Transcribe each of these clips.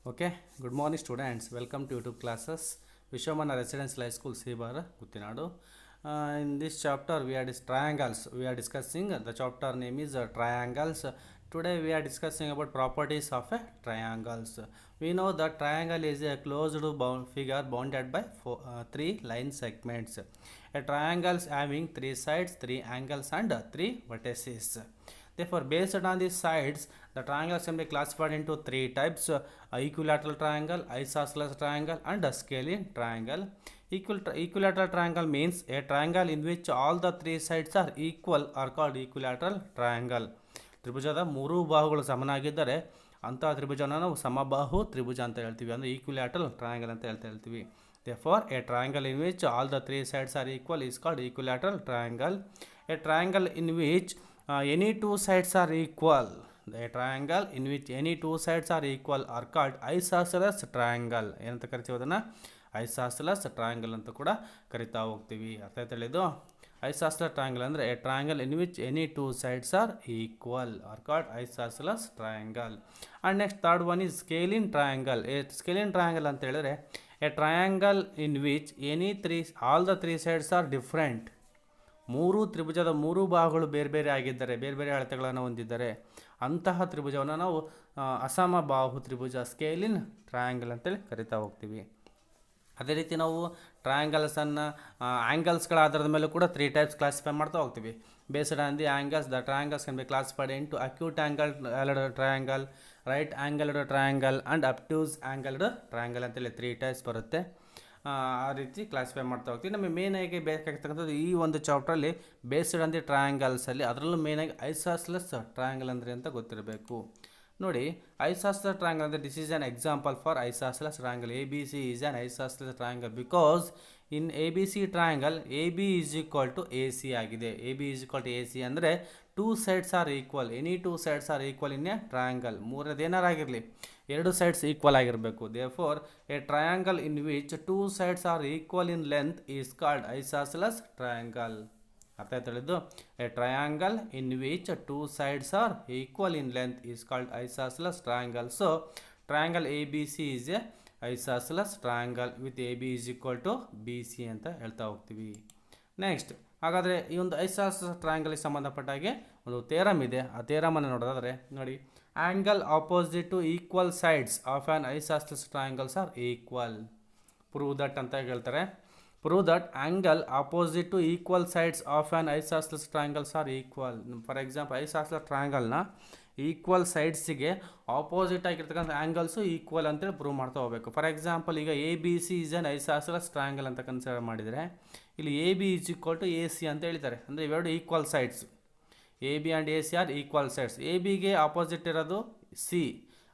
Okay, good morning students. Welcome to YouTube classes. Vishwamana Residential High School, Sebara, Guttinadu. In this chapter, we are triangles. We are discussing the chapter name is triangles. Today, we are discussing about properties of triangles. We know that triangle is a closed figure bounded by three line segments. A triangle having three sides, three angles, and three vertices. Therefore, based on these sides, the triangles can be classified into three types: equilateral triangle, isosceles triangle, and a scalene triangle. Equilateral triangle means a triangle in which all the three sides are equal are called equilateral triangle. ತ್ರಿಭುಜದ ಮೂರು ಬಾಹುಗಳು ಸಮನಾಗಿದ್ದರೆ ಅಂತಹ ತ್ರಿಭುಜವನ್ನು ನಾವು ಸಮಬಾಹು ತ್ರಿಭುಜ ಅಂತ ಹೇಳ್ತೀವಿ, ಅಂದರೆ ಈಕ್ವಿಲ್ಯಾಟರಲ್ triangle ಅಂತ ಹೇಳ್ತೀವಿ. Therefore, a triangle in which all the three sides are equal is called equilateral triangle. A triangle in which any two sides are equal. A triangle in which any two sides are equal are called isosceles triangle. ಏನಂತ ಕರಿತೀವಿ ಅದನ್ನು? ಐಸಾಸೆಲಸ್ triangle ಅಂತ ಕೂಡ ಕರಿತಾ ಹೋಗ್ತೀವಿ. ಅರ್ಥ ಆಯ್ತಾ ಹೇಳಿದ್ದು? ಐಸಾಸೆಲಸ್ ಟ್ರಯಾಂಗಲ್ ಅಂದರೆ a triangle in which any two sides are equal are called isosceles triangle. And next third one is scalene triangle. Scalene triangle ಅಂತ ಹೇಳಿದ್ರೆ a triangle in which all the three sides are different. ಮೂರು ತ್ರಿಭುಜದ ಮೂರು ಭಾಗಗಳು ಬೇರೆ ಬೇರೆ ಆಗಿದ್ದರೆ, ಬೇರೆ ಬೇರೆ ಅಳತೆಗಳನ್ನು ಹೊಂದಿದ್ದರೆ ಅಂತಹ ತ್ರಿಭುಜವನ್ನು ನಾವು ಅಸಮಬಾಹು ತ್ರಿಭುಜ, ಸ್ಕೇಲಿನ್ ಟ್ರಯಾಂಗಲ್ ಅಂತೇಳಿ ಕರಿತಾ ಹೋಗ್ತೀವಿ. ಅದೇ ರೀತಿ ನಾವು ಟ್ರಯಾಂಗಲ್ಸನ್ನು ಆ್ಯಂಗಲ್ಸ್ಗಳ ಆಧಾರದ ಮೇಲೂ ಕೂಡ ತ್ರೀ ಟೈಪ್ಸ್ ಕ್ಲಾಸಿಫೈ ಮಾಡ್ತಾ ಹೋಗ್ತೀವಿ. Based on the angles, the triangles can be classified into acute angled triangle, right angled triangle and obtuse angled triangle ಅಂತೇಳಿ ತ್ರೀ ಟೈಪ್ಸ್ ಬರುತ್ತೆ. ಆ ರೀತಿ ಕ್ಲಾಸಿಫೈ ಮಾಡ್ತಾ ಹೋಗ್ತೀವಿ. ನಮಗೆ ಮೇನಾಗಿ ಬೇಕಾಗಿರ್ತಕ್ಕಂಥದ್ದು ಈ ಒಂದು ಚಾಪ್ಟ್ರಲ್ಲಿ ಬೇಸ್ಡ್ ಆನ್ ದಿ ಟ್ರಯಾಂಗಲ್ಸಲ್ಲಿ, ಅದರಲ್ಲೂ ಮೇನಾಗಿ ಐಸಾಸೆಲಸ್ ಟ್ರಯಾಂಗಲ್ ಅಂದರೆ ಅಂತ ಗೊತ್ತಿರಬೇಕು. ನೋಡಿ, ಐಸಾಸೆಲಸ್ ಟ್ರಯಾಂಗಲ್ ಅಂದರೆ this is an example for isosceles triangle. A B C is an isosceles triangle because in A B C triangle A B is equal to A C ಆಗಿದೆ. A B is equal to A C ಅಂದರೆ two sides are equal, any two sides are equal in a triangle. ಮೂರನೇದು ಏನಾರಾಗಿರಲಿ, ಎರಡು sides equal ಆಗಿರಬೇಕು. Therefore a triangle in which two sides are equal in length is called isosceles triangle. ಅರ್ಥ ಆಯ್ತು ಹೇಳಿದ್ದು? A triangle in which two sides are equal in length is called isosceles triangle. So triangle A B C is a isosceles triangle with A B is equal to B C ಅಂತ ಹೇಳ್ತಾ ಹೋಗ್ತೀವಿ. Next, ಹಾಗಾದರೆ ಈ ಒಂದು ಐಸಾಸೆಲಸ್ ಟ್ರಯಾಂಗಲ್ಗೆ ಸಂಬಂಧಪಟ್ಟಾಗೆ ಒಂದು theorem ಇದೆ. ಆ ಥಿಯರಮನ್ನು ನೋಡೋದಾದರೆ ನೋಡಿ, angle opposite to equal sides of an isosceles triangles are equal. Prove that ಅಂತ ಹೇಳ್ತಾರೆ. Prove that angle opposite to equal sides of an isosceles triangles are equal. For example, isosceles triangle ನ equal ಸೈಡ್ಸಿಗೆ opposite ಆಗಿರ್ತಕ್ಕಂಥ angles equal ಅಂತೇಳಿ prove ಮಾಡ್ತಾ ಹೋಗಬೇಕು. For example, ಈಗ A B C is an isosceles triangle ಅಂತ consider ಮಾಡಿದರೆ ಇಲ್ಲಿ A B is equal to A C ಅಂತ ಹೇಳ್ತಾರೆ. ಅಂದರೆ ಇವೆರಡು equal sides, A B and A C are equal sides. A ಬಿಗೆ ಆಪೋಸಿಟ್ ಇರೋದು ಸಿ,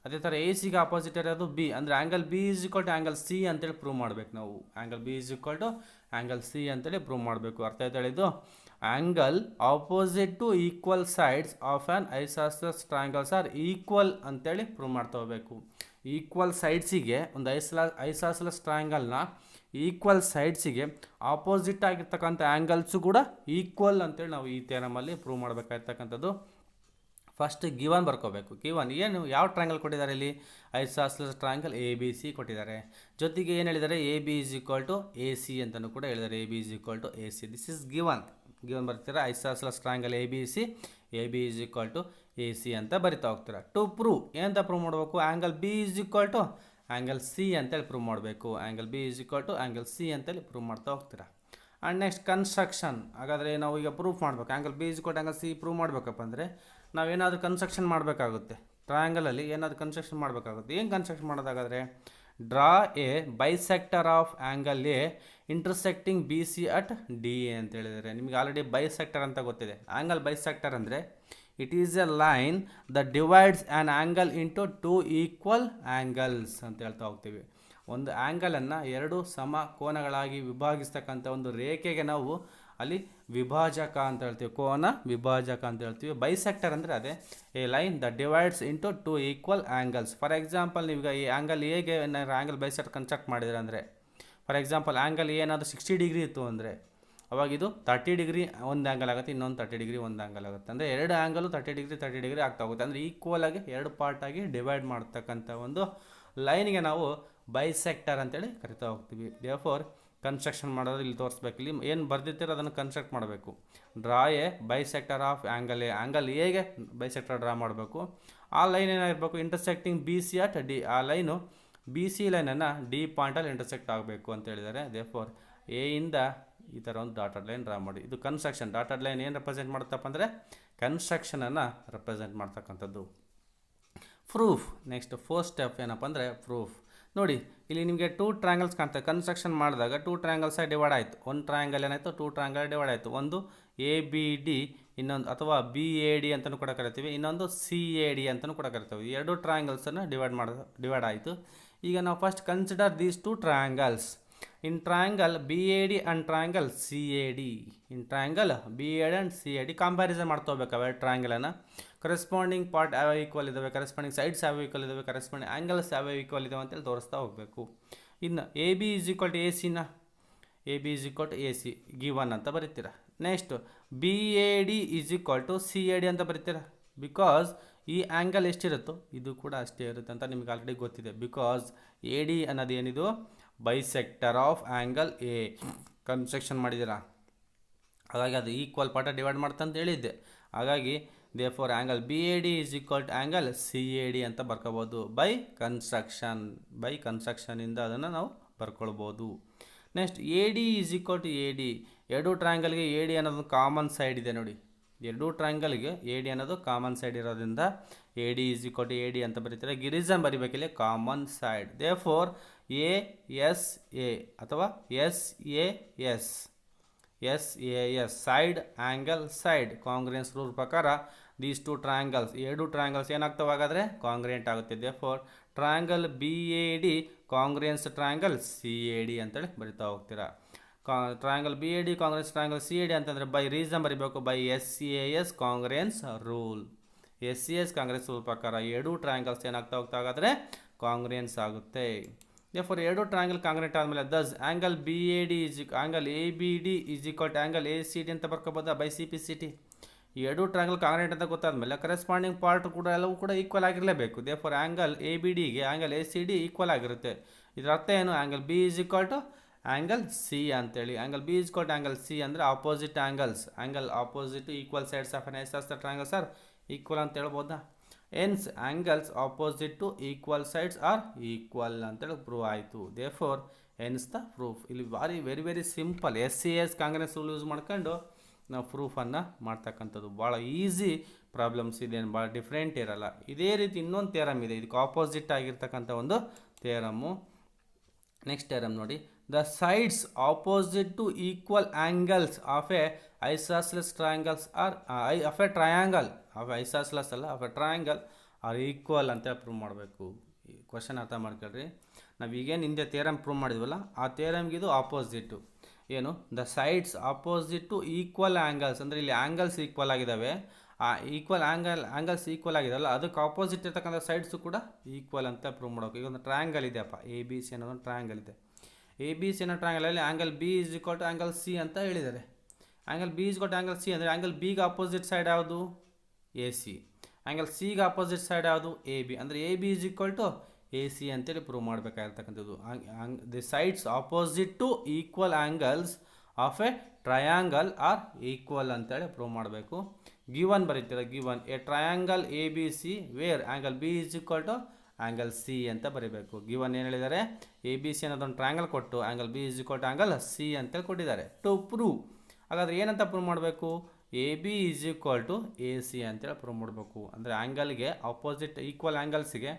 ಅದೇ ಥರ ಎ ಸಿಗೆ ಆಪೋಸಿಟ್ ಇರೋದು ಬಿ. ಅಂದರೆ angle B is equal to angle C ಅಂತೇಳಿ ಪ್ರೂವ್ ಮಾಡಬೇಕು ನಾವು. Angle B is equal to angle C ಅಂತೇಳಿ ಪ್ರೂವ್ ಮಾಡಬೇಕು. ಅರ್ಥ ಆಯ್ತು ಹೇಳಿದ್ದು? Angle opposite to equal sides of an isosceles triangles are equal ಅಂತೇಳಿ ಪ್ರೂವ್ ಮಾಡ್ತಾ ಹೋಗಬೇಕು. ಈಕ್ವಲ್ ಸೈಡ್ಸಿಗೆ ಒಂದು ಐಸಾಸೆಲಸ್ ಟ್ರಯಾಂಗಲ್ನ ಈಕ್ವಲ್ ಸೈಡ್ಸಿಗೆ ಆಪೋಸಿಟ್ ಆಗಿರ್ತಕ್ಕಂಥ ಆ್ಯಂಗಲ್ಸು ಕೂಡ ಈಕ್ವಲ್ ಅಂತೇಳಿ ನಾವು ಈ ಥಿಯರಮಲ್ಲಿ ಪ್ರೂವ್ ಮಾಡಬೇಕಾಗಿರ್ತಕ್ಕಂಥದ್ದು. ಫಸ್ಟ್ ಗಿವನ್ ಬರ್ಕೋಬೇಕು. ಗಿವನ್ ಏನು, ಯಾವ ಟ್ರಯಾಂಗಲ್ ಕೊಟ್ಟಿದ್ದಾರೆ ಇಲ್ಲಿ? Isosceles triangle A B C ಕೊಟ್ಟಿದ್ದಾರೆ. ಜೊತೆಗೆ ಏನು ಹೇಳಿದ್ದಾರೆ? A B is equal to A C ಅಂತಲೂ ಕೂಡ ಹೇಳಿದ್ದಾರೆ. A B is equal to A C. This is given. Given ಬರ್ತೀರಾ, isosceles triangle A B C, A B is equal to A C ಅಂತ ಬರಿತಾ ಹೋಗ್ತೀರಾ. ಟು ಪ್ರೂವ್ ಏನಂತ prove ಮಾಡಬೇಕು? Angle B is equal to angle C ಅಂತೇಳಿ prove ಮಾಡಬೇಕು. Angle B is equal to angle C ಅಂತೇಳಿ prove ಮಾಡ್ತಾ ಹೋಗ್ತೀರಾ. And next construction. ಹಾಗಾದರೆ ನಾವು ಈಗ ಪ್ರೂಫ್ ಮಾಡಬೇಕು. Angle B is equal to angle C prove ಮಾಡಬೇಕಪ್ಪ ಅಂದರೆ ನಾವೇನಾದರೂ ಕನ್ಸ್ಟ್ರಕ್ಷನ್ ಮಾಡಬೇಕಾಗುತ್ತೆ. ಟ್ರಯಾಂಗಲಲ್ಲಿ ಏನಾದರೂ ಕನ್ಸ್ಟ್ರಕ್ಷನ್ ಮಾಡಬೇಕಾಗುತ್ತೆ. ಏನು ಕನ್ಸ್ಟ್ರಕ್ಷನ್ ಮಾಡೋದಾಗಾದರೆ, draw a bisector of angle A intersecting B C at D A ಅಂತ ಹೇಳಿದರೆ, ನಿಮಗೆ ಆಲ್ರೆಡಿ ಬೈಸೆಕ್ಟರ್ ಅಂತ ಗೊತ್ತಿದೆ. ಆ್ಯಂಗಲ್ ಬೈಸೆಕ್ಟರ್ ಅಂದರೆ it is a line the divides an angle into two equal angles ಅಂತ ಹೇಳ್ತಾ ಹೋಗ್ತೀವಿ. ಒಂದು ಆ್ಯಂಗಲನ್ನು ಎರಡು ಸಮ ಕೋನಗಳಾಗಿ ವಿಭಾಗಿಸ್ತಕ್ಕಂಥ ಒಂದು ರೇಖೆಗೆ ನಾವು ಅಲ್ಲಿ ವಿಭಾಜಕ ಅಂತ ಹೇಳ್ತೀವಿ, ಕೋನ ವಿಭಾಜಕ ಅಂತ ಹೇಳ್ತೀವಿ. ಬೈಸೆಕ್ಟರ್ ಅಂದರೆ ಅದೇ, A line the divides into two equal angles. For example, ನೀವೀಗ ಈ ಆ್ಯಂಗಲ್ ಎಗೆ ಆ್ಯಂಗಲ್ ಬೈಸೆಕ್ಟರ್ ಕನ್ಸ್ಟ್ರಕ್ಟ್ ಮಾಡಿದ್ರೆ ಅಂದರೆ, ಫಾರ್ ಎಕ್ಸಾಂಪಲ್ ಆ್ಯಂಗಲ್ ಏನಾದರೂ 60 ಡಿಗ್ರಿ ಇತ್ತು ಅಂದರೆ ಅವಾಗ ಇದು 30 ಡಿಗ್ರಿ ಒಂದು ಆ್ಯಂಗಲ್ ಆಗುತ್ತೆ, ಇನ್ನೊಂದು 30 ಡಿಗ್ರಿ ಒಂದು ಆ್ಯಂಗಲ್ ಆಗುತ್ತೆ. ಅಂದರೆ ಎರಡು ಆ್ಯಂಗಲು 30 ಡಿಗ್ರಿ ಆಗ್ತಾ ಹೋಗುತ್ತೆ. ಅಂದರೆ ಈಕ್ವಲ್ ಆಗಿ ಎರಡು ಪಾರ್ಟಾಗಿ ಡಿವೈಡ್ ಮಾಡ್ತಕ್ಕಂಥ ಒಂದು ಲೈನ್ಗೆ ನಾವು ಬೈಸೆಕ್ಟರ್ ಅಂತೇಳಿ ಕರಿತಾ ಹೋಗ್ತೀವಿ. ದೇರ್ಫೋರ್ ಕನ್ಸ್ಟ್ರಕ್ಷನ್ ಮಾಡೋದು ಇಲ್ಲಿ ತೋರಿಸ್ಬೇಕು. ಇಲ್ಲಿ ಏನು ಬರ್ದಿರ್ತೀರೋ ಅದನ್ನು ಕನ್ಸ್ಟ್ರಕ್ಟ್ ಮಾಡಬೇಕು. Draw a bisector of angle A, angle ಎಗೆ ಬೈಸೆಕ್ಟರ್ ಡ್ರಾ ಮಾಡಬೇಕು. ಆ ಲೈನ್ ಏನಾಗಿರಬೇಕು, intersecting B C at D, ಆ ಲೈನು ಬಿ ಸಿ ಲೈನನ್ನು ಡಿ ಪಾಯಿಂಟಲ್ಲಿ ಇಂಟರ್ಸೆಕ್ಟ್ ಆಗಬೇಕು ಅಂತ ಹೇಳಿದ್ದಾರೆ. ದೇರ್ಫೋರ್ ಎ ಇಂದ ಈ ಥರ ಒಂದು ಡಾಟೆಡ್ ಲೈನ್ ಡ್ರಾ ಮಾಡಿ. ಇದು ಕನ್ಸ್ಟ್ರಕ್ಷನ್. ಡಾಟೆಡ್ ಲೈನ್ ಏನು ರೆಪ್ರೆಸೆಂಟ್ ಮಾಡುತ್ತಪ್ಪ ಅಂದರೆ ಕನ್ಸ್ಟ್ರಕ್ಷನನ್ನು ರೆಪ್ರೆಸೆಂಟ್ ಮಾಡ್ತಕ್ಕಂಥದ್ದು. ಪ್ರೂಫ್. ನೆಕ್ಸ್ಟ್ ಫೋರ್ತ್ ಸ್ಟೆಪ್ ಏನಪ್ಪ ಅಂದರೆ ಪ್ರೂಫ್. ನೋಡಿ ಇಲ್ಲಿ ನಿಮಗೆ 2 ಟ್ರಯಾಂಗಲ್ಸ್ ಕಾಣ್ತವೆ. ಕನ್ಸ್ಟ್ರಕ್ಷನ್ ಮಾಡಿದಾಗ 2 ಟ್ರಯಾಂಗಲ್ಸ್ ಡಿವೈಡ್ ಆಯಿತು. ಒಂದು ಟ್ರಯಾಂಗಲ್ ಏನಾಯಿತು, 2 ಟ್ರಯಾಂಗಲ್ ಡಿವೈಡ್ ಆಯಿತು. ಒಂದು ಎ ಬಿ ಡಿ, ಇನ್ನೊಂದು ಅಥವಾ ಬಿ ಎ ಡಿ ಅಂತಲೂ ಕೂಡ ಕರಿತೀವಿ, ಇನ್ನೊಂದು ಸಿ ಎ ಡಿ ಅಂತಲೂ ಕೂಡ ಕರಿತೀವಿ. 2 ಟ್ರಯಾಂಗಲ್ಸನ್ನು ಡಿವೈಡ್ ಆಯಿತು. ಈಗ ನಾವು first consider these 2 triangles in triangle BAD and triangle CAD. in triangle BAD and CAD comparison ಮಾಡ್ತಾ ಹೋಗ್ಬೇಕು ಅವೆರಡು ಟ್ರಯಾಂಗಲನ್ನು. ಕರೆಸ್ಪಾಂಡಿಂಗ್ ಪಾರ್ಟ್ ಯಾವ ಈಕ್ವಲ್ ಇದ್ದಾವೆ, ಕರೆಸ್ಪಾಂಡಿಂಗ್ ಸೈಡ್ಸ್ ಯಾವ ಈಕ್ವಲ್ ಇದ್ದಾವೆ, ಕರೆಸ್ಪಾಂಡಿಂಗ್ ಆ್ಯಂಗಲ್ಸ್ ಯಾವ ಈಕ್ವಲ್ ಇದ್ದಾವೆ ಅಂತೇಳಿ ತೋರಿಸ್ತಾ ಹೋಗಬೇಕು. ಇನ್ನು A B is equal to A ಸಿನ A B is equal to A C given ಅಂತ ಬರೀತೀರ. Next B A D is equal to C A D ಅಂತ ಬರೀತೀರ. ಬಿಕಾಸ್ ಈ ಆ್ಯಂಗಲ್ ಎಷ್ಟಿರುತ್ತೋ ಇದು ಕೂಡ ಅಷ್ಟೇ ಇರುತ್ತೆ ಅಂತ ನಿಮ್ಗೆ ಆಲ್ರೆಡಿ ಗೊತ್ತಿದೆ. ಬಿಕಾಸ್ ಎ ಡಿ ಅನ್ನೋದು ಏನಿದು bisector of angle A. Construction ಮಾಡಿದ್ದೀರಾ, ಹಾಗಾಗಿ ಅದು ಈಕ್ವಲ್ ಪಾರ್ಟ ಡಿವೈಡ್ ಮಾಡ್ತಾ ಅಂತ ಹೇಳಿದ್ದೆ. ಹಾಗಾಗಿ therefore angle B A D is equal to angle C A D ಅಂತ ಬರ್ಕೋಬೋದು ಬೈ ಕನ್ಸ್ಟ್ರಕ್ಷನಿಂದ ಅದನ್ನು ನಾವು ಬರ್ಕೊಳ್ಬೋದು. Next A D is equal to A D. ಎರಡು ಟ್ರಯಾಂಗಲ್ಗೆ ಎ ಡಿ ಅನ್ನೋದು ಕಾಮನ್ ಸೈಡ್ ಇದೆ ನೋಡಿ. ಎರಡು ಟ್ರಯಾಂಗಲ್ಗೆ ಎ ಡಿ ಅನ್ನೋದು ಕಾಮನ್ ಸೈಡ್ ಇರೋದ್ರಿಂದ A D is equal to A D ಅಂತ ಬರೀತಾರೆ. ರೀಸನ್ ಬರೀಬೇಕಿಲ್ಲ, common side. Therefore A S A ಅಥವಾ S A S side angle side congruence rule ಪ್ರಕಾರ ದೀಸ್ 2 ಟ್ರಯಾಂಗಲ್ಸ್, ಎರಡು ಟ್ರಯಾಂಗಲ್ಸ್ ಏನಾಗ್ತವೆ ಹಾಗಾದರೆ ಕಾಂಗ್ರೆಂಟ್ ಆಗುತ್ತೆ. Therefore triangle B A D ಕಾಂಗ್ರೆನ್ಸ್ triangle C A D ಅಂತೇಳಿ ಬರಿತಾ ಹೋಗ್ತೀರಾ. Triangle B A D ಕಾಂಗ್ರೆನ್ಸ್ triangle C A D ಅಂತಂದರೆ ಬೈ ರೀಸನ್ ಬರೀಬೇಕು, by S A S congruence rule. S C S congruence rule ಪ್ರಕಾರ ಎರಡು triangles ಏನಾಗ್ತಾ ಹೋಗ್ತಾ ಹಾಗಾದರೆ ಕಾಂಗ್ರೆನ್ಸ್ ಆಗುತ್ತೆ. ದೇರ್ಫೋರ್ ಎರಡು ಟ್ರಯಾಂಗಲ್ ಕಾಂಗ್ರೆಂಟ್ ಆದಮೇಲೆ thus angle B A D angle A B D is equal to angle A C D ಅಂತ ಬರ್ಕೋಬೋದಾ by C P C T. ಈ ಎರಡು ಟ್ರಯಾಂಗಲ್ ಕಾಂಗ್ರೆಂಟ್ ಅಂತ ಗೊತ್ತಾದಮೇಲೆ ಕರೆಸ್ಪಾಂಡಿಂಗ್ ಪಾರ್ಟ್ ಕೂಡ ಎಲ್ಲವೂ ಕೂಡ ಈಕ್ವಲ್ ಆಗಿರಲೇಬೇಕು. ದೇರ್ಫೋರ್ ಆ್ಯಂಗಲ್ ಎ ಬಿ ಡಿಗೆ angle A C D equal ಆಗಿರುತ್ತೆ. ಇದರ ಅರ್ಥ ಏನು, angle B is equal to angle C ಅಂತೇಳಿ. Angle B is equal to angle C ಅಂದರೆ opposite angles, angle opposite equal sides of an isosceles triangle sir equal ಅಂತ ಹೇಳ್ಬೋದಾ. Hence angles opposite to equal sides are equal ಅಂತೇಳಿ prove ಆಯಿತು. Therefore hence the proof. ಇಲ್ಲಿ very very simple S C S congruence rule use ಮಾಡ್ಕೊಂಡು ನಾವು ಪ್ರೂಫನ್ನು ಮಾಡ್ತಕ್ಕಂಥದ್ದು. ಭಾಳ easy problems ಇದೆ, ಭಾಳ ಡಿಫ್ರೆಂಟ್ ಇರಲ್ಲ. ಇದೇ ರೀತಿ ಇನ್ನೊಂದು ಥಿಯರಮ್ ಇದೆ, ಇದಕ್ಕೆ ಆಪೋಸಿಟ್ ಆಗಿರ್ತಕ್ಕಂಥ ಒಂದು ಥಿಯರಮ್ಮು. ನೆಕ್ಸ್ಟ್ ಥಿಯರಮ್ ನೋಡಿ, the sides opposite to equal angles of a isosceles triangles are of a triangle of isosceles ಅಲ್ಲ of a triangle are equal ಅಂತ ಪ್ರೂವ್ ಮಾಡಬೇಕು. ಈ ಕ್ವಶನ್ ಅರ್ಥ ಮಾಡ್ಕೊಳ್ರಿ. ನಾವು ಈಗೇನು ಹಿಂದೆ ಥಿಯರಮ್ ಪ್ರೂವ್ ಮಾಡಿದ್ವಲ್ಲ ಆ ಥಿಯರಮ್ಗೆ ಇದು ಆಪೋಸಿಟ್ಟು. ಏನು, the sides opposite to equal angles ಅಂದರೆ ಇಲ್ಲಿ ಆ್ಯಂಗಲ್ಸ್ ಈಕ್ವಲ್ ಆಗಿದ್ದಾವೆ. ಆ ಈಕ್ವಲ್ ಆ್ಯಂಗಲ್ಸ್ ಈಕ್ವಲ್ ಆಗಿದೆಯಲ್ಲ ಅದಕ್ಕೆ ಆಪೋಸಿಟ್ ಇರ್ತಕ್ಕಂಥ ಸೈಡ್ಸು ಕೂಡ ಈಕ್ವಲ್ ಅಂತ ಪ್ರೂವ್ ಮಾಡಬೇಕು. ಈಗ ಒಂದು ಟ್ರಯಾಂಗಲ್ ಇದೆಯಪ್ಪ, ಎ ಬಿ ಸಿ ಅನ್ನೋದೊಂದು ಟ್ರಯಾಂಗಲ್ ಇದೆ. ಎ ಬಿ ಸಿ ಅನ್ನೋ ಟ್ರಯಾಂಗಲಲ್ಲಿ angle B is equal to angle C ಅಂತ ಹೇಳಿದ್ದಾರೆ. Angle B is equal to angle C ಅಂದರೆ ಆ್ಯಂಗಲ್ ಬಿಗೆ ಆಪೋಸಿಟ್ ಸೈಡ್ ಯಾವುದು, ಎ ಸಿ. ಆ್ಯಂಗಲ್ ಸಿಗೆ ಆಪೋಸಿಟ್ ಸೈಡ್ ಯಾವುದು, ಎ ಬಿ. ಅಂದರೆ A B is equal to A C ಅಂತೇಳಿ prove ಮಾಡಬೇಕಾಗಿರ್ತಕ್ಕಂಥದ್ದು. The sides opposite to equal angles of a triangle are equal ಅಂತೇಳಿ prove ಮಾಡಬೇಕು. ಗಿವನ್ ಬರೀತೀರ, given a triangle A B C where angle B is equal to angle C ಅಂತ ಬರೀಬೇಕು. Given ಏನು ಹೇಳಿದ್ದಾರೆ, A B C ಅನ್ನೋದೊಂದು triangle ಕೊಟ್ಟು angle B is equal to angle C ಅಂತೇಳಿ ಕೊಟ್ಟಿದ್ದಾರೆ. ಟು ಪ್ರೂವ್, ಹಾಗಾದರೆ ಏನಂತ ಪ್ರೂವ್ ಮಾಡಬೇಕು, A B is equal to A C ಅಂತೇಳಿ ಪ್ರೂವ್ ಮಾಡಬೇಕು. ಅಂದರೆ ಆ್ಯಂಗಲ್ಗೆ ಆಪೋಸಿಟ್ ಈಕ್ವಲ್ ಆ್ಯಂಗಲ್ಸಿಗೆ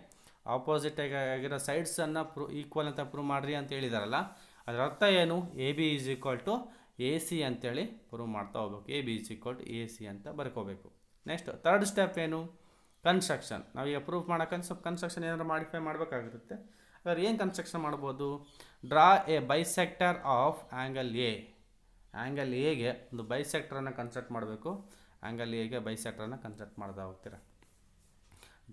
ಆಪೋಸಿಟ್ ಆಗಿರೋ ಸೈಡ್ಸನ್ನು ಈಕ್ವಲ್ ಅಂತ ಪ್ರೂವ್ ಮಾಡಿರಿ ಅಂತ ಹೇಳಿದಾರಲ್ಲ, ಅದರ ಅರ್ಥ ಏನು, A B is equal to A C ಅಂತೇಳಿ ಪ್ರೂವ್ ಮಾಡ್ತಾ ಹೋಗ್ಬೇಕು. A B is equal to A C ಅಂತ ಬರ್ಕೋಬೇಕು. ನೆಕ್ಸ್ಟ್ ಥರ್ಡ್ ಸ್ಟೆಪ್ ಏನು, ಕನ್ಸ್ಟ್ರಕ್ಷನ್. ನಾವೀಗ ಪ್ರೂಫ್ ಮಾಡೋಕ್ಕಂತ ಸ್ವಲ್ಪ ಕನ್ಸ್ಟ್ರಕ್ಷನ್ ಏನಾದ್ರು ಮಾಡಿಫೈ ಮಾಡಬೇಕಾಗಿರುತ್ತೆ. ಅದ್ರ ಏನು ಕನ್ಸ್ಟ್ರಕ್ಷನ್ ಮಾಡ್ಬೋದು, draw a bisector of angle A. Angle ಎಗೆ ಒಂದು ಬೈಸೆಕ್ಟರನ್ನು ಕನ್ಸ್ಟ್ರಕ್ಟ್ ಮಾಡಬೇಕು. ಆ್ಯಂಗಲ್ ಎಗೆ ಬೈಸೆಕ್ಟರನ್ನು ಕನ್ಸ್ಟ್ರಕ್ಟ್ ಮಾಡ್ತಾ ಹೋಗ್ತೀರಾ.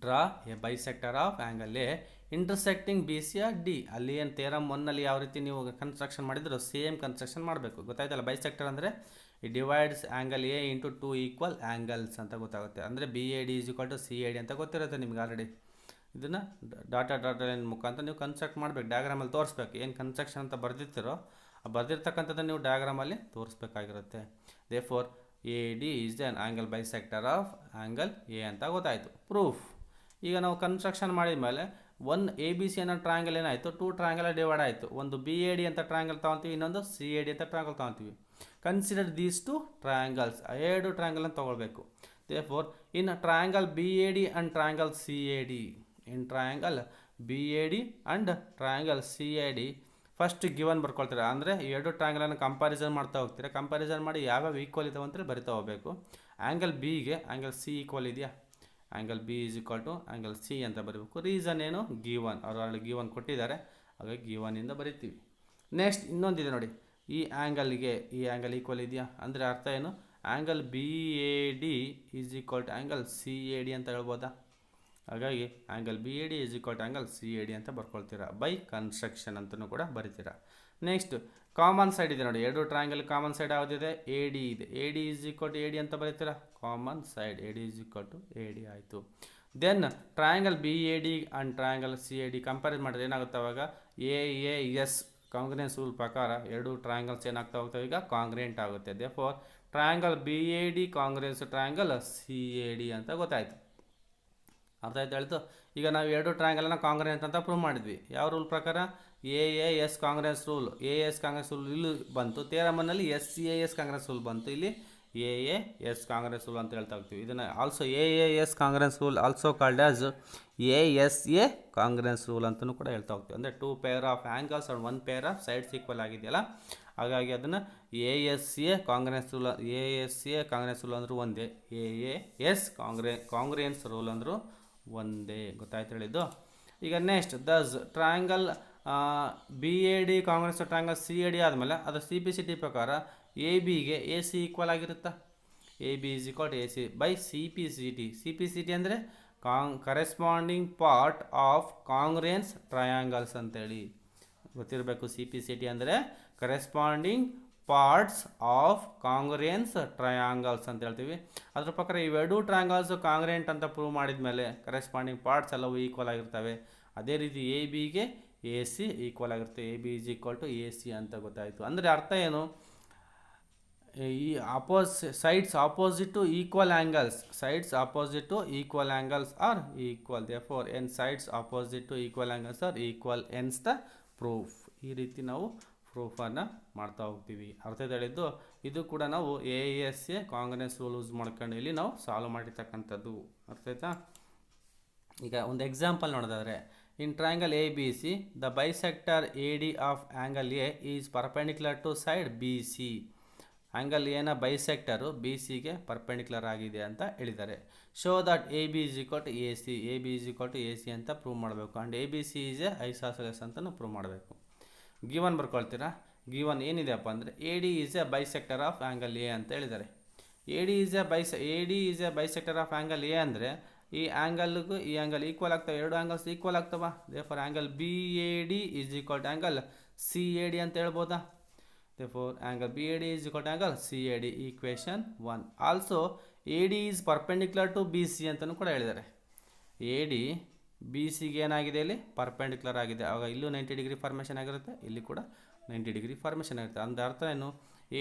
Draw a bisector of angle A intersecting B C or D. ಅಲ್ಲಿ ಏನು ಥಿಯರಮ್ 1ನಲ್ಲಿ ಯಾವ ರೀತಿ ನೀವು ಕನ್ಸ್ಟ್ರಕ್ಷನ್ ಮಾಡಿದ್ರು ಸೇಮ್ ಕನ್ಸ್ಟ್ರಕ್ಷನ್ ಮಾಡಬೇಕು. ಗೊತ್ತಾಯ್ತಲ್ಲ, ಬೈಸೆಕ್ಟರ್ ಅಂದರೆ it divides angle A into 2 equal angles ಅಂತ ಗೊತ್ತಾಗುತ್ತೆ. ಅಂದರೆ B A D is equal to C A D ಅಂತ ಗೊತ್ತಿರುತ್ತೆ ನಿಮ್ಗೆ ಆಲ್ರೆಡಿ. ಇದನ್ನು ಡಾಟಾ ಲೈನ್ ಮುಖಾಂತರ ನೀವು ಕನ್ಸ್ಟ್ರಕ್ಟ್ ಮಾಡಬೇಕು, ಡಯಾಗ್ರಾಮಲ್ಲಿ ತೋರಿಸ್ಬೇಕು. ಏನು ಕನ್ಸ್ಟ್ರಕ್ಷನ್ ಅಂತ ಬರೆದಿರ್ತೀರೋ ಆ ಬರೆದಿರ್ತಕ್ಕಂಥದ್ದನ್ನು ನೀವು ಡಯಾಗ್ರಾಮಲ್ಲಿ ತೋರಿಸ್ಬೇಕಾಗಿರುತ್ತೆ. Therefore A D is an angle bisector of angle A ಅಂತ ಗೊತ್ತಾಯಿತು. ಪ್ರೂಫ್. ಈಗ ನಾವು ಕನ್ಸ್ಟ್ರಕ್ಷನ್ ಮಾಡಿದ ಮೇಲೆ ಒನ್ ಎ ಬಿ ಸಿ ಅನ್ನೋ ಟ್ರಯಾಂಗಲ್ ಏನಾಯಿತು, 2 ಟ್ರಯಾಂಗಲ್ ಡಿವೈಡ್ ಆಯಿತು. ಒಂದು ಬಿ ಎ ಡಿ ಅಂತ ಟ್ರಯಾಂಗಲ್ ತೊಗೊತೀವಿ, ಇನ್ನೊಂದು ಸಿ ಎ ಡಿ ಅಂತ ಟ್ರಯಾಂಗಲ್ ತೊಗೊತೀವಿ. ಕನ್ಸಿಡರ್ ದೀಸ್ 2 ಟ್ರಯಾಂಗಲ್ಸ್, 2 ಟ್ರಯಾಂಗಲನ್ನು ತೊಗೊಳ್ಬೇಕು. Therefore in triangle B A D and triangle C A D, in triangle B A D and triangle C A D first given ಬರ್ಕೊಳ್ತೀರಾ. ಅಂದರೆ 2 ಟ್ರಯಾಂಗಲನ್ನು comparison ಮಾಡ್ತಾ ಹೋಗ್ತೀರಾ. Comparison ಮಾಡಿ ಯಾವ್ಯಾವ ಈಕ್ವಲ್ ಇದಾವೆ ಅಂತೇಳಿ ಬರಿತಾ ಹೋಗಬೇಕು. ಆ್ಯಂಗಲ್ ಬಿಗೆ ಆ್ಯಂಗಲ್ ಸಿ ಈಕ್ವಲ್ ಇದೆಯಾ, angle B is equal to angle C ಅಂತ ಬರೀಬೇಕು. ರೀಸನ್ ಏನು, ಗಿವನ್, ಅವರು ಅಲ್ಲಿ ಗಿವನ್ ಕೊಟ್ಟಿದ್ದಾರೆ, ಹಾಗಾಗಿ ಗಿವನಿಂದ ಬರಿತೀವಿ. ನೆಕ್ಸ್ಟ್ ಇನ್ನೊಂದಿದೆ ನೋಡಿ, ಈ ಆ್ಯಂಗಲ್ಗೆ ಈ ಆ್ಯಂಗಲ್ ಈಕ್ವಲ್ ಇದೆಯಾ ಅಂದರೆ ಅರ್ಥ ಏನು, angle B A D is equal to angle C A D ಅಂತ ಹೇಳ್ಬೋದಾ. ಹಾಗಾಗಿ angle B A D is equal to angle C A D ಅಂತ ಬರ್ಕೊಳ್ತೀರಾ. ಬೈ ಕನ್ಸ್ಟ್ರಕ್ಷನ್ ಅಂತಲೂ ಕೂಡ ಬರಿತೀರಾ. ನೆಕ್ಸ್ಟ್ ಕಾಮನ್ ಸೈಡ್ ಇದೆ ನೋಡಿ, 2 ಟ್ರಯಾಂಗಲ್ ಕಾಮನ್ ಸೈಡ್ ಯಾವುದಿದೆ, ಎ ಡಿ ಇದೆ. A D is equal to A D ಅಂತ ಬರೀತೀರಾ. Common side A D is equal to A D ಆಯಿತು. Then triangle B A D and triangle C A D compare ಮಾಡಿದ್ರೆ ಏನಾಗುತ್ತೆ ಅವಾಗ, A S congruence rule ಪ್ರಕಾರ 2 triangles ಏನಾಗ್ತಾ ಹೋಗ್ತವೆ, ಈಗ ಕಾಂಗ್ರೆಂಟ್ ಆಗುತ್ತೆ. Therefore triangle B A D ಕಾಂಗ್ರೆನ್ಸ್ triangle C A D ಅಂತ ಗೊತ್ತಾಯಿತು. ಅರ್ಥ ಆಯ್ತು ಹೇಳ್ತು. ಈಗ ನಾವು 2 ಟ್ರಯಾಂಗಲನ್ನು ಕಾಂಗ್ರೆಂಟ್ ಅಂತ ಪ್ರೂವ್ ಮಾಡಿದ್ವಿ. ಯಾವ ರೂಲ್ ಪ್ರಕಾರ, A S congruence rule, A S congruence rule ಇಲ್ಲಿ ಬಂತು. ತೇರಮನ್ನಲ್ಲಿ S A S congruence rule ಬಂತು. ಇಲ್ಲಿ ಎ ಎಸ್ ಕಾಂಗ್ರೆಸ್ ರೂಲ್ ಅಂತ ಹೇಳ್ತಾ ಹೋಗ್ತೀವಿ. ಇದನ್ನು also A S congruence rule also called as A S A congruence rule ಅಂತಲೂ ಕೂಡ ಹೇಳ್ತಾ ಹೋಗ್ತೀವಿ. ಅಂದರೆ 2 pair of angles and 1 pair of sides equal ಆಗಿದೆಯಲ್ಲ, ಹಾಗಾಗಿ ಅದನ್ನು A S A congruence rule, A S A congruence rule ಅಂದರೂ ಒಂದೇ, ಎ ಎಸ್ ಕಾಂಗ್ರೆನ್ಸ್ ರೂಲ್ ಅಂದರೂ ಒಂದೇ. ಗೊತ್ತಾಯ್ತು ಹೇಳಿದ್ದು. ಈಗ next thus triangle B A D congruent triangle C A D ಆದಮೇಲೆ ಅದು ಸಿ ಪಿ ಸಿ ಟಿ ಪ್ರಕಾರ ಎ ಬಿಗೆ ಎ ಸಿ ಈಕ್ವಲ್ ಆಗಿರುತ್ತಾ, A B is equal to A C by C P C T. C P C T ಅಂದರೆ corresponding part of congruent triangles ಅಂತೇಳಿ ಗೊತ್ತಿರಬೇಕು. C P C T ಅಂದರೆ corresponding parts of congruent triangles ಅಂತ ಹೇಳ್ತೀವಿ. ಅದ್ರ ಪ್ರಕಾರ ಇವೆರಡೂ ಟ್ರಯಾಂಗಲ್ಸು ಕಾಂಗ್ರೆಂಟ್ ಅಂತ ಪ್ರೂವ್ ಮಾಡಿದ ಮೇಲೆ ಕರೆಸ್ಪಾಂಡಿಂಗ್ ಪಾರ್ಟ್ಸ್ ಎಲ್ಲವೂ ಈಕ್ವಲ್ ಆಗಿರ್ತವೆ. ಅದೇ ರೀತಿ ಎ ಬಿಗೆ ಎ ಸಿ ಈಕ್ವಲ್ ಆಗಿರುತ್ತೆ. A B is equal to A C ಅಂತ ಗೊತ್ತಾಯಿತು. ಅಂದರೆ ಅರ್ಥ ಏನು, ಈ sides opposite to equal angles, sides opposite to equal angles are equal. Therefore in sides opposite to equal angles are equal hence the proof. ಈ ರೀತಿ ನಾವು ಪ್ರೂಫನ್ನು ಮಾಡ್ತಾ ಹೋಗ್ತೀವಿ. ಅರ್ಥ ಹೇಳಿದ್ದು. ಇದು ಕೂಡ ನಾವು A S A congruence rule use ಮಾಡ್ಕೊಂಡು ಇಲ್ಲಿ ನಾವು ಸಾಲ್ವ್ ಮಾಡಿರ್ತಕ್ಕಂಥದ್ದು. ಅರ್ಥ ಆಯ್ತಾ. ಈಗ ಒಂದು ಎಕ್ಸಾಂಪಲ್ ನೋಡೋದಾದರೆ, in triangle A B C the bisector A D of angle A is perpendicular to side B C. Angle ಎನ ಬೈಸೆಕ್ಟರು ಬಿ ಸಿಗೆ ಪರ್ಪೆಂಡಿಕ್ಯುಲರ್ ಆಗಿದೆ ಅಂತ ಹೇಳಿದ್ದಾರೆ. Show that A B is equal to A C, A B is equal to A C ಅಂತ prove ಮಾಡಬೇಕು. And A B C is a isosceles ಅಂತಲೂ prove ಮಾಡಬೇಕು. Given ಬರ್ಕೊಳ್ತೀರಾ. ಗಿವನ್ ಏನಿದೆಯಪ್ಪ ಅಂದರೆ A D is a bisector of angle A ಅಂತ ಹೇಳಿದ್ದಾರೆ. A D is a bisector of angle A ಅಂದರೆ ಈ ಆ್ಯಂಗಲ್ಗೂ ಈ ಆ್ಯಂಗಲ್ ಈಕ್ವಲ್ ಆಗ್ತವೆ, 2 ಆ್ಯಂಗಲ್ಸ್ ಈಕ್ವಲ್ ಆಗ್ತವೆ. Therefore angle B A D is equal to angle C A D ಅಂತ ಹೇಳ್ಬೋದಾ. Therefore angle B A D is equal to angle C A D, equation 1. Also A D is perpendicular to B C ಅಂತಲೂ ಕೂಡ ಹೇಳಿದ್ದಾರೆ. A D B ಸಿಗೆ ಏನಾಗಿದೆ, ಇಲ್ಲಿ perpendicular ಆಗಿದೆ. ಆವಾಗ ಇಲ್ಲೂ 90 ಡಿಗ್ರಿ ಫಾರ್ಮೇಷನ್ ಆಗಿರುತ್ತೆ, ಇಲ್ಲಿ ಕೂಡ 90 ಡಿಗ್ರಿ ಫಾರ್ಮೇಷನ್ ಆಗುತ್ತೆ. ಅಂದ ಅರ್ಥ ಏನು,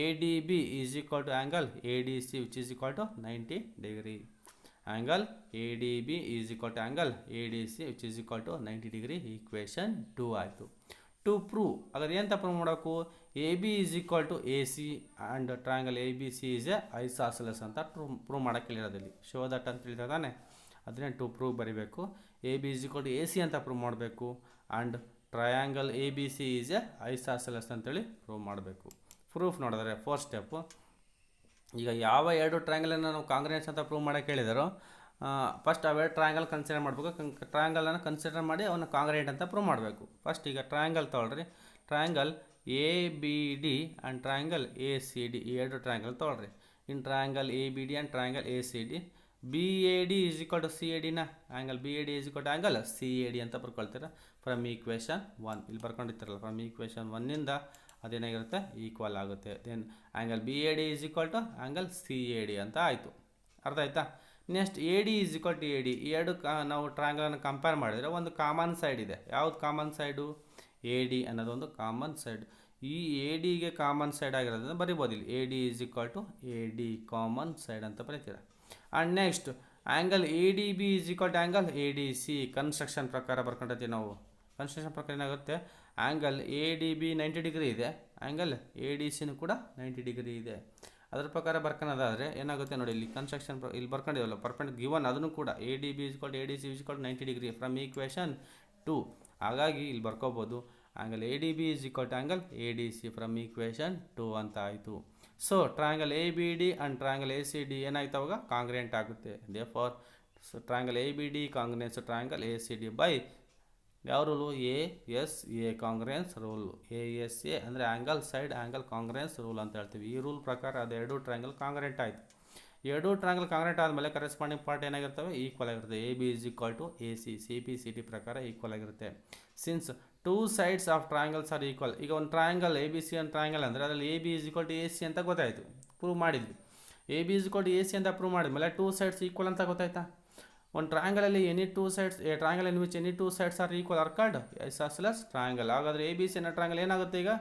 A D B is equal to angle A D C which is equal to 90 degree. Angle A D B is equal to angle A D C which is equal to 90 degree. Equation 2 ಆಯಿತು. To prove ಅದ್ರ ಎಂತ prove ಮಾಡೋಕ್ಕೂ, A B is equal to A C and triangle A B C is a isosceles ಅಂತ prove ಮಾಡೋಕ್ಕೆ ಹೇಳಿರೋದಿಲ್ಲಿ. Show that ಅಂತ ಹೇಳಿದ್ರೆ ತಾನೆ, ಅದನ್ನೇ ಟು ಪ್ರೂವ್ ಬರೀಬೇಕು. A B is equal to A C ಅಂತ ಪ್ರೂವ್ ಮಾಡಬೇಕು. And triangle A B C is a isosceles ಅಂತೇಳಿ ಪ್ರೂವ್ ಮಾಡಬೇಕು. ಪ್ರೂಫ್ ನೋಡಿದ್ರೆ 4 ಸ್ಟೆಪ್ಪು. ಈಗ ಯಾವ 2 ಟ್ರಯಾಂಗಲನ್ನು ನಾವು ಕಾಂಗ್ರೆನ್ಸ್ ಅಂತ ಪ್ರೂವ್ ಮಾಡೋಕ್ಕೆ ಹೇಳಿದಾರೋ, ಫಸ್ಟ್ ಅವೆರಡು ಟ್ರಯಾಂಗಲ್ ಕನ್ಸಿಡರ್ ಮಾಡಬೇಕು. ಟ್ರಯಾಂಗಲನ್ನು ಕನ್ಸಿಡರ್ ಮಾಡಿ ಅವನ್ನ ಕಾಂಗ್ರೆಂಟ್ ಅಂತ ಪ್ರೂವ್ ಮಾಡಬೇಕು. ಫಸ್ಟ್ ಈಗ ಟ್ರಯಾಂಗಲ್ ತೊಗೊಳ್ರಿ. Triangle A B D and triangle A C D, ಈ 2 ಟ್ರಯಾಂಗಲ್ ತೊಗೊಳ್ರಿ. In triangle A B D and triangle A C D, B A D is equal to C A ಡಿನ angle B A D is equal to angle C A D ಅಂತ ಬರ್ಕೊಳ್ತೀರ. From equation 1 ಇಲ್ಲಿ ಬರ್ಕೊಂಡಿರ್ತಾರಲ್ಲ, from equation 1ಇಂದ ಅದೇನಾಗಿರುತ್ತೆ, equal ಆಗುತ್ತೆ. Then angle B A D is equal to angle C A D ಅಂತ ಆಯಿತು. ಅರ್ಥ ಆಯ್ತಾ. Next A D is equal to A D. ಎರಡು ನಾವು ಟ್ರಯಾಂಗಲನ್ನು ಕಂಪೇರ್ ಮಾಡಿದರೆ ಒಂದು ಕಾಮನ್ ಸೈಡ್ ಇದೆ. ಯಾವುದು ಕಾಮನ್ ಸೈಡು? ಎ ಡಿ ಅನ್ನೋದೊಂದು ಕಾಮನ್ ಸೈಡ್. ಈ ಎ ಡಿಗೆ ಕಾಮನ್ ಸೈಡ್ ಆಗಿರೋದ್ರಿಂದ ಬರಿಬೋದು ಇಲ್ಲಿ A D is equal to A D common side ಅಂತ ಬರೀತೀರ. And next angle A D B is equal to angle A D C. Construction ಪ್ರಕಾರ ಬರ್ಕೊಂಡಿರ್ತೀವಿ ನಾವು. ಕನ್ಸ್ಟ್ರಕ್ಷನ್ ಪ್ರಕಾರ ಏನಾಗುತ್ತೆ, angle A D B 90 degree ಇದೆ, ಆ್ಯಂಗಲ್ ಎ ಡಿ ಸಿನೂ ಕೂಡ 90 ಡಿಗ್ರಿ ಇದೆ. ಅದ್ರ ಪ್ರಕಾರ ಬರ್ಕೊಳೋದಾದರೆ ಏನಾಗುತ್ತೆ ನೋಡಿ, ಇಲ್ಲಿ ಕನ್ಸ್ಟ್ರಕ್ಷನ್ ಇಲ್ಲಿ ಬರ್ಕೊಂಡಿವಲ್ಲ ಪರ್ಪೆಂಡ್ ಗಿವನ್, ಅದನ್ನು ಕೂಡ A D B is A D C is 90 degree from equation 2. ಹಾಗಾಗಿ ಇಲ್ಲಿ ಬರ್ಕೋಬೋದು angle A D B is equal to angle A D C from equation 2 ಅಂತ ಆಯಿತು. So triangle A B D and triangle A C D ಏನಾಯ್ತು ಅವಾಗ congruent ಆಗುತ್ತೆ. Therefore triangle A B D ಕಾಂಗ್ರೆನ್ಸ್ triangle A C D by ಯಾವ rule? A S A congruence rule. A S A ಅಂದರೆ angle side angle ಕಾಂಗ್ರೆನ್ಸ್ rule ಅಂತ ಹೇಳ್ತೀವಿ. ಈ rule ಪ್ರಕಾರ ಅದು ಎರಡು ಟ್ರಯಾಂಗಲ್ ಕಾಂಗ್ರೆಂಟ್ ಆಯಿತು. ಎರಡು ಟ್ರಯಾಂಗಲ್ ಕಾಂಗ್ರೆಂಟ್ ಆದಮೇಲೆ ಕರೆಸ್ಪಾಂಡಿಂಗ್ ಪಾರ್ಟ್ ಏನಾಗಿರ್ತವೆ? ಈಕ್ವಲ್ ಆಗಿರುತ್ತೆ. A B is equal to A C, C P C T ಪ್ರಕಾರ ಈಕ್ವಲ್ ಆಗಿರುತ್ತೆ. Since two sides of triangles are equal. ಈಗ ಒಂದು ಟ್ರಯಾಂಗಲ್ ಎ ಬಿ ಸಿ ಒಂದು ಟ್ರಯಾಂಗಲ್ ಅಂದರೆ ಅದರಲ್ಲಿ A B is equal to A C ಅಂತ ಗೊತ್ತಾಯಿತು, prove ಮಾಡಿದ್ವಿ. A B is equal to A C ಅಂತ ಪ್ರೂವ್ ಮಾಡಿದ್ಮೇಲೆ ಟೂ ಸೈಡ್ಸ್ ಈಕ್ವಲ್ ಅಂತ ಗೊತ್ತಾಯ್ತಾ? ಒಂದು ಟ್ರಯಾಂಗಲಲ್ಲಿ any two sides, a triangle in which any two sides are equal are called isosceles triangle. ಹಾಗಾದರೆ A B C ಅನ್ನೋ triangle ಏನಾಗುತ್ತೆ? ಈಗ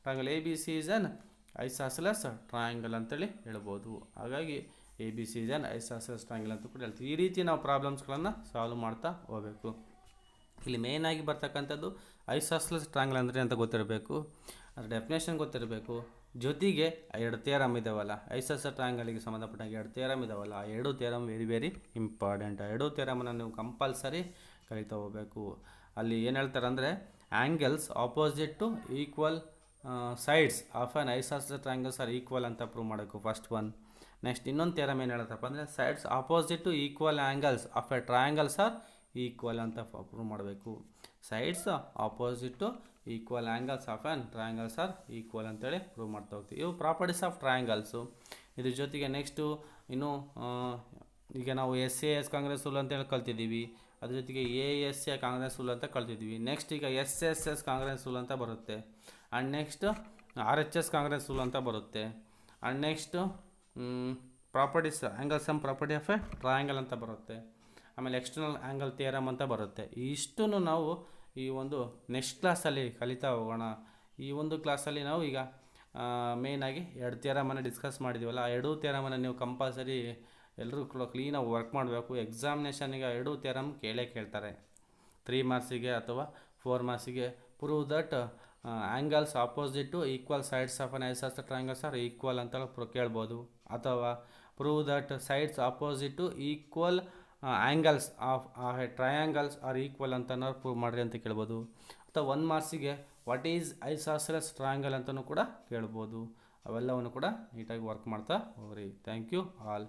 triangle A B C is an isosceles triangle ಅಂತೇಳಿ ಹೇಳ್ಬೋದು. ಹಾಗಾಗಿ A B C is an isosceles triangle ಅಂತ ಕೂಡ ಹೇಳ್ತೀವಿ. ಈ ರೀತಿ ನಾವು ಪ್ರಾಬ್ಲಮ್ಸ್ಗಳನ್ನು ಸಾಲ್ವ್ ಮಾಡ್ತಾ ಹೋಗಬೇಕು. ಇಲ್ಲಿ ಮೇಯ್ನಾಗಿ ಬರ್ತಕ್ಕಂಥದ್ದು ಐಸಾಸೆಲಸ್ ಟ್ರಯಾಂಗಲ್ ಅಂದರೆ ಅಂತ ಗೊತ್ತಿರಬೇಕು, ಅದ್ರ ಡೆಫಿನೇಷನ್ ಗೊತ್ತಿರಬೇಕು. ಜೊತೆಗೆ ಎರಡು ಥಿಯರಮ್ ಇದಾವಲ್ಲ, ಐಸಾಸೆಲಸ್ ಟ್ರಯಾಂಗಲ್ಗೆ ಸಂಬಂಧಪಟ್ಟಾಗ ಎರಡು ಥಿಯರಮ್ ಇದಾವಲ್ಲ, ಆ ಎರಡು ಥಿಯರಮ್ ವೆರಿ ಇಂಪಾರ್ಟೆಂಟ್. ಆ ಎರಡು ಥಿಯರಮನ್ನು ನೀವು ಕಂಪಲ್ಸರಿ ಕಲಿತಾ ಹೋಗಬೇಕು. ಅಲ್ಲಿ ಏನು ಹೇಳ್ತಾರೆ ಅಂದರೆ angles opposite to equal sides of an isosceles triangles are equal ಅಂತ ಪ್ರೂವ್ ಮಾಡಬೇಕು, ಫಸ್ಟ್ ಒನ್. ನೆಕ್ಸ್ಟ್ ಇನ್ನೊಂದು ಥಿಯರಮ್ ಏನು ಹೇಳ್ತಪ್ಪ ಅಂದರೆ sides opposite to equal angles of a triangles are equal ಅಂತ ಪ್ರೂವ್ ಮಾಡಬೇಕು. Sides opposite to equal angles of an triangles are equal ಅಂತೇಳಿ prove ಮಾಡ್ತಾ ಹೋಗ್ತೀವಿ. ಇವು ಪ್ರಾಪರ್ಟೀಸ್ ಆಫ್ ಟ್ರಯಾಂಗಲ್ಸು. ಇದ್ರ ಜೊತೆಗೆ ನೆಕ್ಸ್ಟು ಇನ್ನು ಈಗ ನಾವು S A S congruence rule ಅಂತೇಳಿ ಕಲ್ತಿದ್ದೀವಿ. ಅದ್ರ ಜೊತೆಗೆ A S A congruence rule ಅಂತ ಕಲ್ತಿದ್ದೀವಿ. ನೆಕ್ಸ್ಟ್ ಈಗ S S S congruence rule ಅಂತ ಬರುತ್ತೆ. And next R H S congruence rule ಅಂತ ಬರುತ್ತೆ. And next properties angle sum property of a triangle ಅಂತ ಬರುತ್ತೆ. ಆಮೇಲೆ ಎಕ್ಸ್ಟರ್ನಲ್ ಆ್ಯಂಗಲ್ ಥಿಯರಮ್ ಅಂತ ಬರುತ್ತೆ. ಇಷ್ಟನ್ನು ನಾವು ಈ ಒಂದು ನೆಕ್ಸ್ಟ್ ಕ್ಲಾಸಲ್ಲಿ ಕಲಿತಾ ಹೋಗೋಣ. ಈ ಒಂದು ಕ್ಲಾಸಲ್ಲಿ ನಾವು ಈಗ ಮೇಯ್ನಾಗಿ ಎರಡು ಥಿಯರಮನ್ನು ಡಿಸ್ಕಸ್ ಮಾಡಿದ್ದೀವಲ್ಲ, ಆ ಎರಡೂ ಥಿಯರಮನ್ನು ನೀವು ಕಂಪಲ್ಸರಿ ಎಲ್ಲರೂ ಕೂಡ ಕ್ಲೀನಾಗಿ ವರ್ಕ್ ಮಾಡಬೇಕು. ಎಕ್ಸಾಮಿನೇಷನ್ಗೆ ಎರಡೂ ಥಿಯರಮ್ ಕೇಳ್ತಾರೆ, 3 ಮಾರ್ಕ್ಸಿಗೆ ಅಥವಾ 4 ಮಾರ್ಕ್ಸಿಗೆ. Prove that angles opposite to equal sides of an isosceles triangles are equal ಅಂತ ಕೇಳ್ಬೋದು. ಅಥವಾ prove that sides opposite to equal angles of triangles are equal ಅಂತ ಪ್ರೂವ್ ಮಾಡಿರಿ ಅಂತ ಕೇಳ್ಬೋದು. ಅಥವಾ 1 ಮಾರ್ಕ್ಸಿಗೆ ವಾಟ್ ಈಸ್ ಐಸಾಸೆಲಸ್ ಟ್ರಯಾಂಗಲ್ ಅಂತಲೂ ಕೂಡ ಕೇಳ್ಬೋದು. ಅವೆಲ್ಲವನ್ನು ಕೂಡ ನೀಟಾಗಿ ವರ್ಕ್ ಮಾಡ್ತಾ ಹೋಗ್ರಿ. Thank you all.